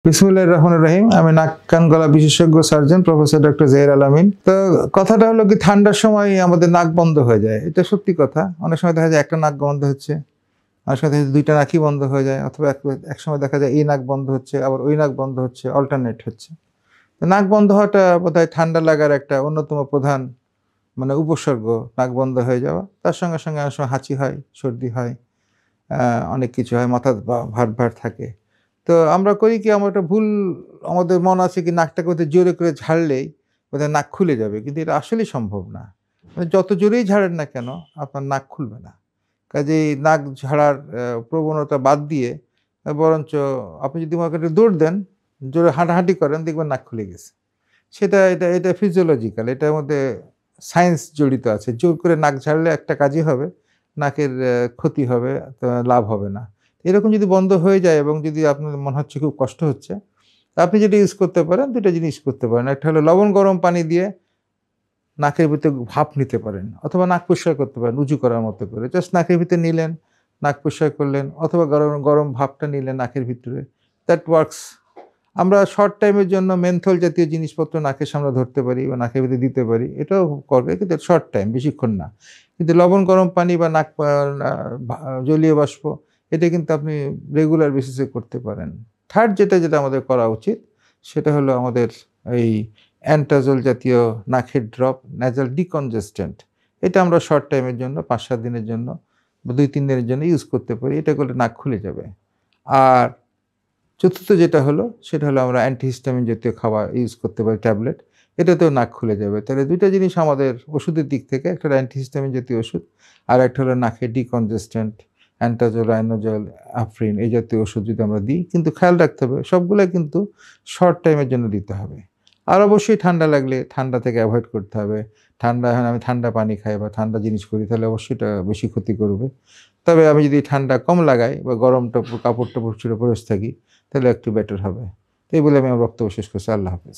বিসমিল্লাহির রহমানির রহিম। আমি নাক কান গলা বিশেষজ্ঞ সার্জন প্রফেসর ডক্টর জহির আল আমিন। তো কথাটা হলো কি, ঠান্ডার সময় আমাদের নাক বন্ধ হয়ে যায়, এটা সত্যি কথা। অনেক সময় দেখা যায় একটা নাক বন্ধ হচ্ছে, অনেক সময় দেখা যায় দুইটা নাকই বন্ধ হয়ে যায়, অথবা এক সময় দেখা যায় এই নাক বন্ধ হচ্ছে, আবার ওই নাক বন্ধ হচ্ছে, অল্টারনেট হচ্ছে। তো নাক বন্ধ হওয়াটা বোধহয় ঠান্ডা লাগার একটা অন্যতম প্রধান উপসর্গ, নাক বন্ধ হয়ে যাওয়া। তার সঙ্গে সঙ্গে অনেক সময় হাঁচি হয়, সর্দি হয়, অনেক কিছু হয়, মাথা ভার ভার থাকে। তো আমরা করি কি, আমরা একটা ভুল, আমাদের মন আছে কি নাকটাকে বোধহয় জোরে করে ঝাড়লেই বোধহয় নাক খুলে যাবে। কিন্তু এটা আসলেই সম্ভব না। যত জোরেই ঝাড়েন না কেন, আপনার নাক খুলবে না। কাজেই নাক ঝাড়ার প্রবণতা বাদ দিয়ে বরঞ্চ আপনি যদি মনে করেন দৌড় দেন, জোরে হাঁটাহাঁটি করেন, দেখবেন নাক খুলে গেছে। এটা ফিজিওলজিক্যাল, এটার মধ্যে সায়েন্স জড়িত আছে। জোর করে নাক ঝাড়লে একটা কাজই হবে, নাকের ক্ষতি হবে, তো লাভ হবে না। এরকম যদি বন্ধ হয়ে যায় এবং যদি আপনার মনে হচ্ছে খুব কষ্ট হচ্ছে, আপনি যেটা ইউজ করতে পারেন, ২ টা জিনিস করতে পারেন। একটা হলো লবণ গরম পানি দিয়ে নাকের ভিতরে ভাপ নিতে পারেন, অথবা নাক পরিষ্কার করতে পারেন উঁচু করার মতো করে। জাস্ট নাকের ভিতরে নিলেন, নাক পরিষ্কার করলেন, অথবা গরম গরম ভাপটা নিলেন নাকের ভিতরে। That works. আমরা শর্ট টাইমের জন্য মেন্থল জাতীয় জিনিসপত্র নাকের সামনে ধরতে পারি বা নাকের ভিতরে দিতে পারি। এটাও করবে, কিন্তু শর্ট টাইম, বেশিক্ষণ না। কিন্তু লবণ গরম পানি বা নাক জলীয় বাষ্প, এটা কিন্তু আপনি রেগুলার বেসিসে করতে পারেন। থার্ড যেটা আমাদের করা উচিত, সেটা হলো আমাদের এই অ্যান্টাজল জাতীয় নাকের ড্রপ, ন্যাজাল ডিকনজেস্ট্যান্ট। এটা আমরা শর্ট টাইমের জন্য ৫-৭ দিনের জন্য বা ২-৩ দিনের জন্য ইউজ করতে পারি। এটা করলে নাক খুলে যাবে। আর চতুর্থ যেটা হলো, সেটা হলো আমরা অ্যান্টিহিস্টামিন জাতীয় খাবার ইউজ করতে পারি, ট্যাবলেট। এটাতেও নাক খুলে যাবে। তাহলে ২ টা জিনিস আমাদের ওষুধের দিক থেকে, একটা হলো অ্যান্টিহিস্টামিন জাতীয় ওষুধ, আর একটা হলো নাকের ডিকনজেস্ট্যান্ট, অ্যান্টাজল, রাইনোজল, আফরিন এই জাতীয় ওষুধ যদি আমরা দিই, কিন্তু খেয়াল রাখতে হবে সবগুলাই কিন্তু শর্ট টাইমের জন্য দিতে হবে। আর অবশ্যই ঠান্ডা লাগলে ঠান্ডা থেকে অ্যাভয়েড করতে হবে। এখন আমি ঠান্ডা পানি খাই বা ঠান্ডা জিনিস করি, তাহলে অবশ্যই এটা বেশি ক্ষতি করবে। তবে আমি যদি ঠান্ডা কম লাগাই বা গরম কাপড়-টাপড় ছেড়ে পরে থাকি, তাহলে একটু বেটার হবে। তো এই বলে আমি আমার বক্তব্য শেষ করছি। আল্লাহ হাফেজ।